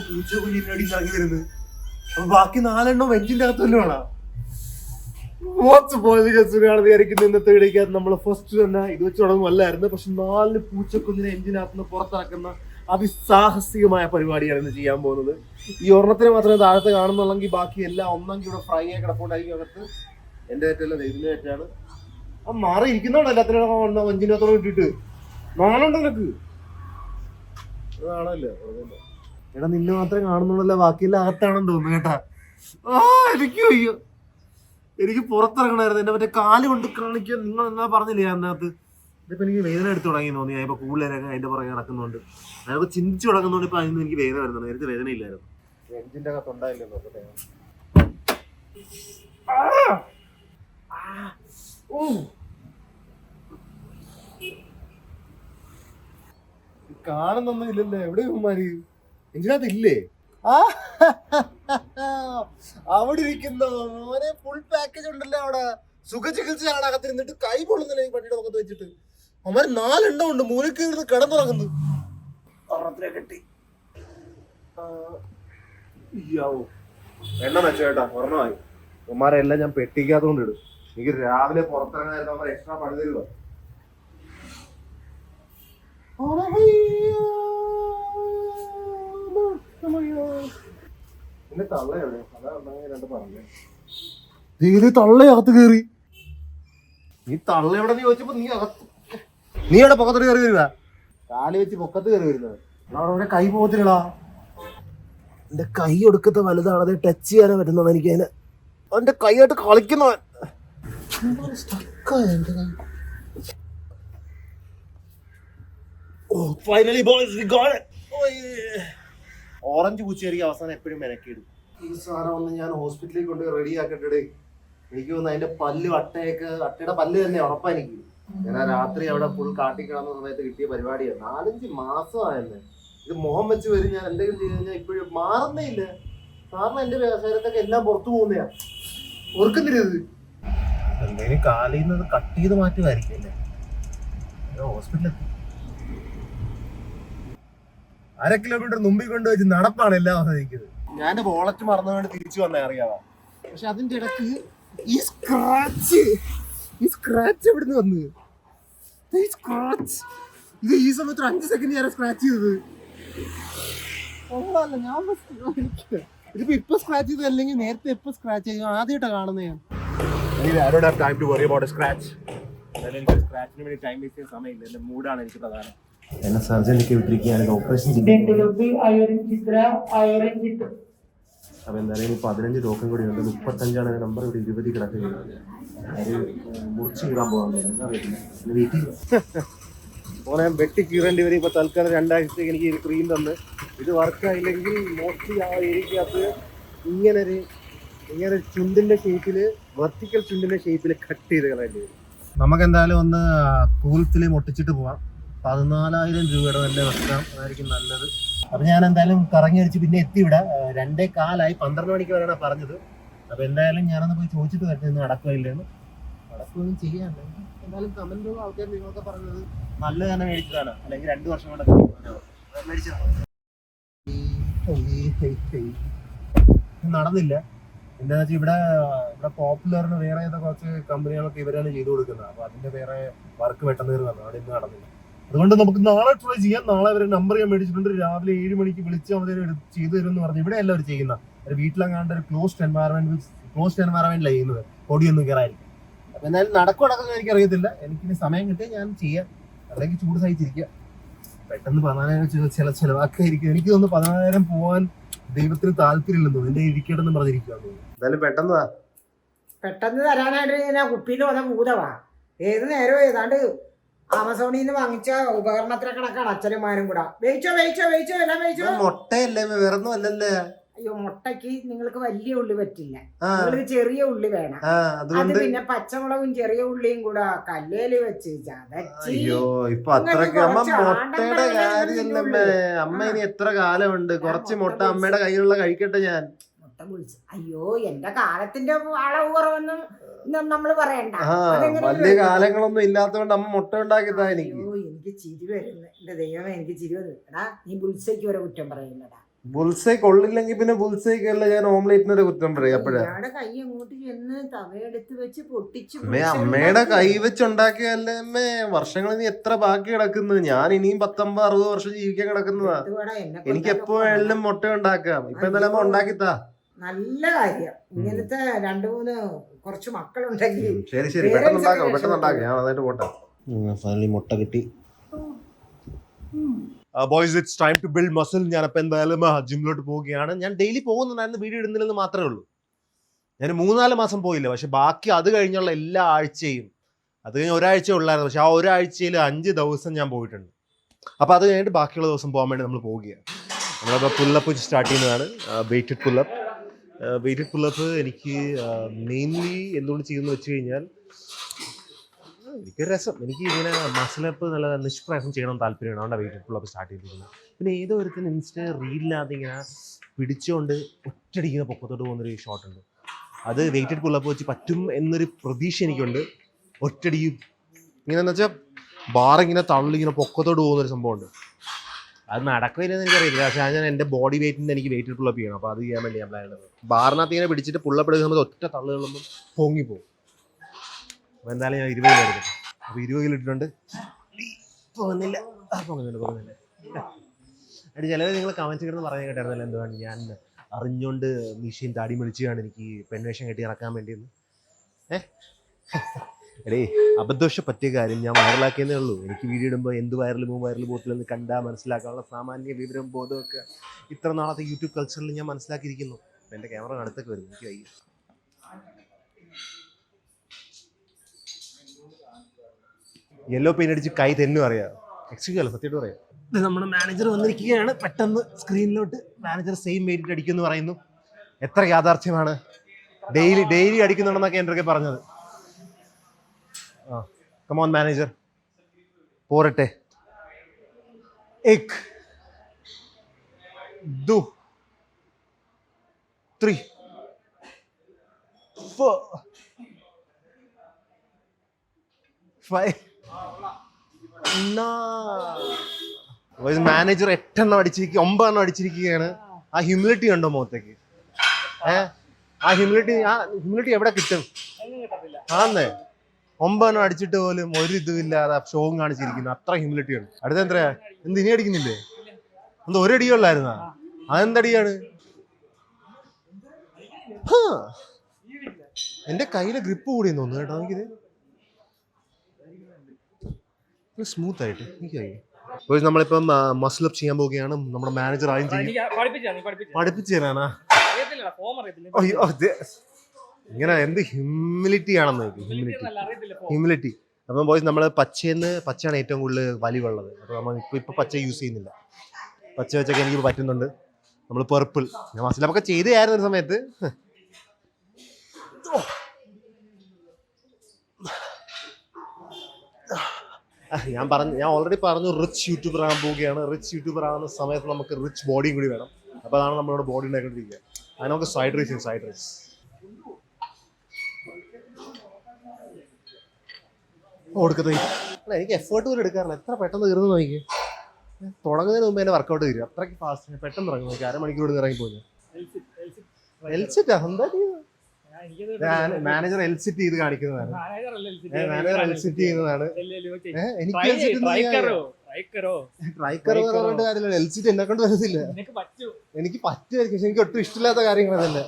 പൂച്ച കുഞ്ഞിനടി ഇറങ്ങി വരുന്നത്. അപ്പൊ ബാക്കി 4 വെഞ്ചിന്റെ അകത്തല്ലോ വേണോ വിചാരിക്കുന്ന ഇന്നത്തെ വീടിക്കകത്ത് നമ്മള് ഫസ്റ്റ് തന്നെ ഇത് വെച്ച് തുടങ്ങുമല്ലായിരുന്നു. പക്ഷെ 4 പൂച്ചക്കുഞ്ഞിനെ എഞ്ചിനകത്ത് പുറത്തിറക്കുന്ന അതിസാഹസികമായ പരിപാടിയാണ് ഇന്ന് ചെയ്യാൻ പോകുന്നത്. ഈ ഒരെണ്ണത്തിന് മാത്രമേ താഴത്ത് കാണുന്നുള്ളെങ്കിൽ ബാക്കി എല്ലാം ഒന്നെങ്കിൽ ഇവിടെ ഫ്രൈ ആയി കിടപ്പുണ്ടായിരിക്കും അകത്ത്. എന്റെ ഏറ്റല്ല ഇതിന്റെ ഏറ്റാണ്. ആ മാറി ഇരിക്കുന്നോണ്ടോ എല്ലാത്തിനും എഞ്ചിനകത്തോടെ ഇട്ടിട്ട് 4 നിനക്ക് കാണല്ലേ. എടാ നിന്നെ മാത്രമേ കാണുന്നുള്ളല്ലോ, ബാക്കിയെല്ലാം അകത്താണെന്ന് തോന്നുന്നു കേട്ടാ. എനിക്ക് അയ്യോ എനിക്ക് പുറത്തിറങ്ങണമായിരുന്നു. എന്റെ മറ്റേ കാല് കൊണ്ട് കാണിക്കാൻ നിങ്ങൾ എന്നാ പറഞ്ഞില്ലേ അതിനകത്ത്. ഇതിപ്പോ എനിക്ക് വേദന എടുത്ത് തുടങ്ങി തോന്നി. ഞാൻ ഇപ്പൊ കൂടുതലൊക്കെ അതിന്റെ പുറകെ നടക്കുന്നുണ്ട്. അതൊക്കെ ചിന്തിച്ചു തുടങ്ങുന്നതുകൊണ്ട് ഇപ്പൊ അതിന് എനിക്ക് വേദന വരുന്നുണ്ട്. നേരത്തെ വേദന ഇല്ലായിരുന്നു. എഞ്ചിന്റെ അകത്ത് ഉണ്ടായില്ലേ നോക്കട്ടെ. കാണുന്നൊന്നും ഇല്ലല്ലേ. എവിടെ ഉമ്മാര് എഞ്ചിനകത്ത് ഇല്ലേ? അവിടെ ഇരിക്കുന്ന മോനെ ഫുൾ പാക്കേജ് ഉണ്ടല്ലോ. അവിടെ സുഖചികിത്സയാണ് അകത്തിരുന്നിട്ട് കൈ പൊള്ളുന്നില്ല ഈ പട്ടിയുടെ മുഖത്ത് വെച്ചിട്ട്. അവന്മാര് 4 ഉണ്ട്. മൂലക്ക് ഇരുന്ന് കിടന്നുറങ്ങുന്നു. കെട്ടി എണ്ണ വെച്ചോ കേട്ടാ. ഒരെണ്ണമായി ഉമ്മാരെ എല്ലാം ഞാൻ പെട്ടിക്കാത്തോണ്ട് ഇടും. എനിക്ക് രാവിലെ പുറത്തിറങ്ങാനായിരുന്നു. അവർ എക്സ്ട്രാ പണി തരുക. പിന്നെ തള്ളയാണ് അതാ 2 പറഞ്ഞേ. തള്ളയകത്ത് കയറി. നീ തള്ള എവിടെ നീ ചോദിച്ചപ്പോ നീ അവിടെ പൊക്കത്തോട്ട് കയറി വരുക. കാല് വെച്ച് പൊക്കത്ത് കയറി വരുന്നത്. അവിടെ കൈ പോകത്തില്ലടാ. എന്റെ കൈ ഒടുക്കത്തെ വലുതാണ്. അത് ടച്ച് ചെയ്യാനേ പറ്റുന്നത് എനിക്ക്. അതിന് അവന്റെ കൈയായിട്ട് കളിക്കുന്നവൻ. ഓറഞ്ച് പൂച്ചയായിരിക്കും അവസാനം എപ്പോഴും മെനക്കിടും. ഈ സാധനം ഒന്ന് ഞാൻ ഹോസ്പിറ്റലിൽ കൊണ്ട് റെഡി ആക്കട്ടെ. എനിക്ക് തോന്നുന്നു അതിന്റെ പല്ല് അട്ടയുടെ പല്ല് തന്നെ ഉറപ്പാ എനിക്ക്. ഞാൻ ആ രാത്രി അവിടെ ഫുൾ കാട്ടിക്കിടന്ന സമയത്ത് കിട്ടിയ പരിപാടിയാണ്. 4-5 മാസമായെന്നെ ഇത് മുഖം വെച്ച് വരും. ഞാൻ എന്തെങ്കിലും ചെയ്ത് കഴിഞ്ഞാൽ ഇപ്പോഴും മാറുന്നേ ഇല്ല. കാരണം എന്റെ ശരീരത്തൊക്കെ എല്ലാം പുറത്തു പോകുന്നയാ. ഓർക്കുന്നില്ലത് എന്തെങ്കിലും കാലിൽ നിന്ന് കട്ട് ചെയ്ത് മാറ്റുമായിരിക്കും അല്ലേ. ഹോസ്പിറ്റലെത്തി 1/2 കിലോമീറ്റർ മുമ്പിൽ കൊണ്ടുവച്ച് നടപ്പാണ് എല്ലാം അവസാനിക്കുന്നത്. ഞാൻ വോളറ്റ് മറന്നുകൊണ്ട് തിരിച്ചു വന്നേ അറിയാവാ. പക്ഷെ അതിന്റെ ഇടക്ക് ഈ സ്ക്രാച്ച് എവിടുന്ന് വന്ന് ഇത് ഈ സമയത്ത് 5 സെക്കൻഡ് ഞാൻ സ്ക്രാച്ച് ചെയ്തത്. ഞാൻ ഇതിപ്പോ ഇപ്പൊ സ്ക്രാച്ച് ചെയ്തത് അല്ലെങ്കിൽ നേരത്തെ എപ്പോ സ്ക്രാച്ച് ചെയ്തു ആദ്യമായിട്ടാ കാണുന്നത് ഞാൻ. സ്ക്രാച്ചിന് വേണ്ടി ടൈം വേസ്റ്റ് ചെയ്യാൻ സമയമില്ല. എന്റെ മൂഡാണ് എനിക്ക് പ്രധാനം. എന്നെ സർജറിക്ക് വിട്ടിരിക്കുകയാണ്. ഓപ്പറേഷൻ അപ്പൊ എന്തായാലും 15 ടോക്കൺ കൂടി ഉണ്ട്. 35 നമ്പർ. ഇവിടെ 20 കിടക്കുകയാണ്. അത് മുറിച്ച് കീറാൻ പോകാൻ വീട്ടിൽ ഓനെ വെട്ടി കീറേണ്ടി വരും. ഇപ്പൊ തൽക്കാലം 2 ആഴ്ചത്തേക്ക് എനിക്ക് ഈ ക്രീം തന്ന് ഇത് വർക്കായില്ലെങ്കിൽ മോസ്റ്റ്ലി ആ ഏരിയക്കകത്ത് ഇങ്ങനെ ചുണ്ടിന്റെ ഷേപ്പില് വെർട്ടിക്കൽ ചുണ്ടിന്റെ ഷേപ്പില് കട്ട് ചെയ്ത് കളയേണ്ടി വരും. നമുക്ക് എന്തായാലും ഒന്ന് കൂൾസിൽ ഒട്ടിച്ചിട്ട് പോവാം. 14,000 രൂപയുടെ തന്നെ വെക്കാം. അതായിരിക്കും നല്ലത്. അപ്പൊ ഞാൻ എന്തായാലും കറങ്ങി അടിച്ച് പിന്നെ എത്തി ഇവിടെ. 2:15 12 മണിക്ക് വരെയാണ് പറഞ്ഞത്. അപ്പൊ എന്തായാലും ഞാനൊന്ന് പോയി ചോദിച്ചിട്ട് വരട്ടെ ഇന്ന് നടക്കുകയില്ലെന്ന്. നടക്കുകയൊന്നും ചെയ്യാണ്ട് എന്തായാലും കമന്റ് ആൾക്കാർ നിങ്ങളൊക്കെ പറഞ്ഞത് നല്ലത് തന്നെ മേടിച്ചതാണ്. അല്ലെങ്കിൽ 2 വർഷം കൊണ്ട് നടന്നില്ല. എന്താ വെച്ചാൽ ഇവിടെ പോപ്പുലറിന് വേറെ ഏതോ കുറച്ച് കമ്പനികളൊക്കെ ഇവരാണ് ചെയ്തു കൊടുക്കുന്നത്. അപ്പൊ അതിന്റെ വേറെ വർക്ക് പെട്ടെന്ന് വന്നു. അവിടെ ഇന്ന് നടന്നില്ല. അതുകൊണ്ട് നമുക്ക് നാളെ ട്രൈ ചെയ്യാം. നാളെ അവരെ നമ്പർ ഞാൻ മേടിച്ചിട്ടുണ്ട്. രാവിലെ 7 മണിക്ക് വിളിച്ച് അവർ ചെയ്തു തരും എന്ന് പറഞ്ഞു. ഇവിടെ എല്ലാവരും ചെയ്യുന്ന ഒരു വീട്ടിലെങ്ങാണ്ട് ഒരു ക്ലോസ്ഡ് എൻവയറമെന്റിലാണ് ചെയ്യുന്നത്. പൊടിയൊന്നും കയറായിരിക്കും. അപ്പൊ എന്തായാലും നടക്കുവാടക്കം എനിക്ക് അറിയത്തില്ല. എനിക്കിനി സമയം കിട്ടിയാൽ ഞാൻ ചെയ്യാം. അല്ലെങ്കിൽ ചൂട് സഹിച്ചിരിക്കുക. പെട്ടെന്ന് 14,000 ചിലവാക്കായിരിക്കും. എനിക്ക് തോന്നുന്നു 14,000 പോവാൻ ദൈവത്തിന് താല്പര്യമില്ലെന്ന് തോന്നുന്നു. എന്റെ ഇരിക്കട്ടെന്ന് പറഞ്ഞിരിക്കുക. എന്തായാലും പെട്ടെന്ന് തരാനായിട്ട് ഞാൻ കുപ്പിയിൽ വന്ന ഭൂതവാ. ഏത് നേരവും ഏതാണ്ട് ആമസോണിൽ നിന്ന് വാങ്ങിച്ച ഉപകരണത്തിലെ കണക്കാണ് അച്ഛനുമാരും കൂടെ. വേയിച്ചോ എല്ലാം വേയിച്ചോ. മുട്ടയല്ലേ വേറൊന്നും അല്ലല്ലേ. അയ്യോ മുട്ടയ്ക്ക് നിങ്ങൾക്ക് വലിയ ഉള്ളി പറ്റില്ല. നിങ്ങൾക്ക് ചെറിയ ഉള്ളി വേണം. അത് പിന്നെ പച്ചമുളകും ചെറിയ ഉള്ളിയും കൂടെ കല്ലേല് വെച്ച് ചതച്ച്. അയ്യോ ഇപ്പൊ അത്രക്ക് അമ്മ മുട്ടയുടെ കാര്യമല്ലേ അമ്മ. ഇനി എത്ര കാലമുണ്ട്. കുറച്ച് മുട്ട അമ്മയുടെ കയ്യിലുള്ള കഴിക്കട്ടെ ഞാൻ. മുട്ട പൊളിച്ച് അയ്യോ എന്റെ കാലത്തിന്റെ അളവ് കുറവൊന്നും നമ്മള് പറയണ്ട. വലിയ കാലങ്ങളൊന്നും ഇല്ലാത്തതുകൊണ്ട് അമ്മ മുട്ട ഉണ്ടാക്കിയതാ എനിക്ക്. എനിക്ക് ചിരി വരുന്നു. എന്റെ ദൈവമേ എനിക്ക് ചിരി വരുന്നു. എടാ നീ ബുൾസയ്ക്ക് വരെ കുറ്റം പറയുന്നടാ. ബുൾസൈ കൊള്ളില്ലെങ്കിൽ പിന്നെ ബുൾസൈക്കല്ല ഞാൻ ഓംലേറ്റിനൊരു കുറ്റം പറയും അപ്പോഴാ. കൈ അങ്ങോട്ട് ചെന്ന് തവയെടുത്ത് വെച്ച് പൊട്ടിച്ചു. അമ്മയുടെ കൈ വെച്ചുണ്ടാക്കിയല്ലേ അമ്മേ. വർഷങ്ങൾ നീ എത്ര ബാക്കി കിടക്കുന്നത്. ഞാൻ ഇനിയും 50-60 വർഷം ജീവിക്കാൻ കിടക്കുന്നതാ. എനിക്ക് എപ്പോഴും മുട്ട ഉണ്ടാക്കാം. ഇപ്പൊ എന്തായാലും ഉണ്ടാക്കിത്താ. നല്ല കാര്യം. ഇങ്ങനത്തെ 2-3 കുറച്ച് മക്കളുണ്ടെങ്കിൽ. ശരി ശരി, പെട്ടെന്ന് ഉണ്ടാക്കാം. ഞാൻ അതായിട്ട് പോട്ടെ. ഫൈനലി മുട്ട കിട്ടി. Boys, it's time to build muscle. ഞാനപ്പോൾ എന്തായാലും ജിമ്മിലോട്ട് പോവുകയാണ്. ഞാൻ ഡെയിലി പോകുന്നുണ്ടായിരുന്നു, വീഡിയോ ഇടുന്നില്ലെന്ന് മാത്രമേ ഉള്ളൂ. ഞാൻ 3-4 മാസം പോയില്ല. പക്ഷെ ബാക്കി അത് കഴിഞ്ഞുള്ള എല്ലാ ആഴ്ചയും, അത് കഴിഞ്ഞ് ഒരാഴ്ച ഉള്ളായിരുന്നു. പക്ഷെ ആ ഒരാഴ്ചയിൽ 5 ദിവസം ഞാൻ പോയിട്ടുണ്ട്. അപ്പോൾ അത് കഴിഞ്ഞിട്ട് ബാക്കിയുള്ള ദിവസം പോകാൻ വേണ്ടി നമ്മൾ പോവുകയാണ്. നമ്മളിപ്പോൾ പുല്ലപ്പ് സ്റ്റാർട്ട് ചെയ്യുന്നതാണ്. വെയ്റ്റഡ് പുല്ലപ്പ്. വെയ്റ്റഡ് പുല്ലപ്പ് എനിക്ക് മെയിൻലി എന്തുകൊണ്ട് ചെയ്യുമെന്ന് വെച്ച് കഴിഞ്ഞാൽ, എനിക്കൊരു രസം. എനിക്ക് ഇങ്ങനെ മസിലപ്പ് നല്ല നിഷ്പ്രയാസം ചെയ്യണം താല്പര്യമാണ്. അതുകൊണ്ട് വെയിറ്റഡ് പുള്ളപ്പ് സ്റ്റാർട്ട് ചെയ്തിരിക്കുന്നത്. പിന്നെ ഏതോ ഒരുത്തിന് ഇൻസ്റ്റ റീലിനകത്ത് ഇങ്ങനെ പിടിച്ചുകൊണ്ട് ഒറ്റടിക്കുന്ന പൊക്കത്തോട്ട് പോകുന്നൊരു ഷോട്ട് ഉണ്ട്. അത് വെയിറ്റഡ് പുള്ളപ്പ് വെച്ച് പറ്റും എന്നൊരു പ്രതീക്ഷ എനിക്കുണ്ട്. ഒറ്റടിക്കും ഇങ്ങനെയെന്ന് വെച്ചാൽ ബാറിങ്ങനെ തള്ളിങ്ങനെ പൊക്കത്തോട്ട് പോകുന്നൊരു സംഭവമുണ്ട്. അത് നടക്കില്ലെന്ന് എനിക്കറിയില്ല. പക്ഷേ ഞാൻ എൻ്റെ ബോഡി വെയിറ്റിൻ്റെ എനിക്ക് വെയിറ്റഡ് പുള്ളപ്പ് ചെയ്യണം. അപ്പോൾ അത് ചെയ്യാൻ വേണ്ടി ഞാൻ പ്ലാൻ ചെയ്തത്. ബാറിനകത്ത് ഇങ്ങനെ പിടിച്ചിട്ട് പുള്ളപ്പ് എടുക്കുന്ന സമയത്ത് ഒറ്റ തള്ളുകളുമ്പോൾ പൊങ്ങിപ്പോകും. അപ്പോൾ എന്തായാലും ഞാൻ 20 കിലോ എടുക്കും. അപ്പോൾ 20 കിലോ ഇട്ടിട്ടുണ്ട്. പോകുന്നില്ല. അടി ചിലവർ നിങ്ങൾ കമൻറ്റ് കിടന്ന് പറയാൻ കേട്ടായിരുന്നല്ലോ, എന്തുവാണ് ഞാൻ അറിഞ്ഞുകൊണ്ട് മെഷീൻ താടി മേടിച്ചാണ് എനിക്ക് പെൺവേഷം കെട്ടി ഇറക്കാൻ വേണ്ടിയെന്ന്. എടേ, അബദ്ധവശ പറ്റിയ കാര്യം ഞാൻ വൈറലാക്കിയതേ ഉള്ളൂ. എനിക്ക് വീഡിയോ ഇടുമ്പോൾ എന്ത് വൈറൽ പോകത്തില്ലെന്ന് കണ്ടാൽ മനസ്സിലാക്കാനുള്ള സാമാന്യ വിവരം ബോധമൊക്കെ ഇത്ര നാളത്തെ യൂട്യൂബ് കൾച്ചറിൽ ഞാൻ മനസ്സിലാക്കിയിരിക്കുന്നു. അപ്പോൾ എൻ്റെ ക്യാമറ അടുത്തൊക്കെ വരും, എനിക്ക് വയ്യ. യെല്ലോ പെയിന്റ് അടിച്ച് കൈ തെന്നും അറിയാം. എക്സ്ക്യൂസ് അല്ല, സത്യമായിട്ട് പറയാം. ഇത് നമ്മുടെ മാനേജർ വന്നിരിക്കുകയാണ്. പെട്ടെന്ന് സ്ക്രീനിലോട്ട് മാനേജർ സെയിം വെയിറ്റ് അടിക്കുമെന്ന് പറയുന്നു. എത്ര യാഥാർത്ഥ്യമാണ്. ഡെയിലി അടിക്കുന്നുണ്ടെന്നൊക്കെ എൻ്റെ പറഞ്ഞത്. കമോൺ മാനേജർ, പോരട്ടെ. 1 2 3 4 5. മാനേജർ 8 എണ്ണം അടിച്ചിരിക്കുക, 9 എണ്ണം അടിച്ചിരിക്കുകയാണ്. ആ ഹ്യൂമിലിറ്റി ഉണ്ടോ മുഖത്തേക്ക്? ആ ഹ്യൂമിലിറ്റി എവിടെ കിട്ടും? ആന്നേ, 9 എണ്ണം അടിച്ചിട്ട് പോലും ഒരു ഇതുമില്ലാതെ ഷോവും കാണിച്ചിരിക്കുന്നു. അത്ര ഹ്യൂമിലിറ്റി ഉണ്ട്. അടുത്ത എത്രയാ? എന്ത് ഇനി അടിക്കുന്നില്ലേ? എന്ത് ഒരടിയുള്ളായിരുന്നാ? അതെന്തടിയാണ്? എന്റെ കയ്യിലെ ഗ്രിപ്പ് കൂടിയെന്ന് തോന്നുന്നു കേട്ടോ. എനിക്കിത് സ്മൂത്ത് ആയിട്ട് എനിക്കായി. നമ്മളിപ്പം മസിൽ അപ്പ് ചെയ്യാൻ പോവുകയാണ്. നമ്മുടെ മാനേജർ ആദ്യം പഠിപ്പിച്ചു തരാനാ? ഇങ്ങനെ എന്ത് ഹ്യൂമിലിറ്റി ആണെന്ന് ഹ്യൂമിലിറ്റി. അപ്പം ബോയ്സ്, നമ്മൾ പച്ചയാണ് ഏറ്റവും കൂടുതൽ വലിവുള്ളത്. അപ്പോൾ നമ്മൾ ഇപ്പൊ പച്ച യൂസ് ചെയ്യുന്നില്ല. പച്ച വെച്ചൊക്കെ എനിക്ക് പറ്റുന്നുണ്ട്. നമ്മൾ പെർപ്പിൾ ഞാൻ മസിലപ്പൊക്കെ ചെയ്തായിരുന്നു ഒരു സമയത്ത്. ഞാൻ ഓൾറെഡി പറഞ്ഞു റിച്ച് യൂട്യൂബർ ആകാൻ പോവുകയാണ്. റിച്ച് യൂട്യൂബർ ആകുന്ന സമയത്ത് നമുക്ക് റിച്ച് ബോഡിയും കൂടി വേണം. അപ്പോൾ അതാണ് നമ്മളോട് ബോഡി ഉണ്ടാക്കിക്കൊണ്ടിരിക്കുക. അത് നമുക്ക് സൈഡ് റൈസ് കൊടുക്കുന്നത്. എനിക്ക് എഫേർട്ട് പോലും എടുക്കാറില്ല. എത്ര പെട്ടെന്ന് തീർന്നു നോക്കി. തുടങ്ങുന്നതിന് മുമ്പ് എൻ്റെ വർക്കൗട്ട് തീരും. അത്രയ്ക്ക് ഫാസ്റ്റ് പെട്ടെന്ന് ഇറങ്ങി നോക്കി. അരമണിക്കൂർ ഇറങ്ങിപ്പോയി. എൽസിറ്റാ എന്താ മാനേജർ എൽസിറ്റ് ചെയ്ത് കാണിക്കുന്നതാണ്. മാനേജർ എൽസിറ്റ് ചെയ്യുന്നതാണ്. എനിക്ക് പറഞ്ഞിട്ട് കാര്യമില്ല. എൽസിറ്റ് എന്നെ കൊണ്ട് വരുന്നില്ല. എനിക്ക് പറ്റുമായിരിക്കും, പക്ഷെ എനിക്ക് ഒട്ടും ഇഷ്ടമില്ലാത്ത കാര്യങ്ങൾ തന്നെ.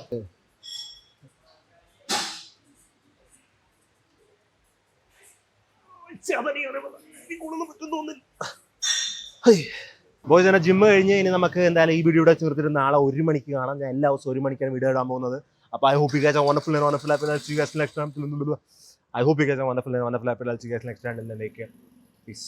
ബോയ്സ്, തന്നെ ജിമ്മ് കഴിഞ്ഞ് ഇനി നമുക്ക് എന്തായാലും ഈ വീഡിയോ ഇവിടെ ചേർത്തിട്ട് നാളെ 1 മണിക്ക് കാണാം. ഞാൻ എല്ലാ ദിവസവും 1 മണിക്കാണ് വീഡിയോ ഇടാൻ പോകുന്നത്. അപ്പോൾ I hope you guys are wonderful and wonderful happy. I'll see you guys next time. I hope you guys are wonderful and wonderful happy. I'll see you guys next time. Take care. Peace.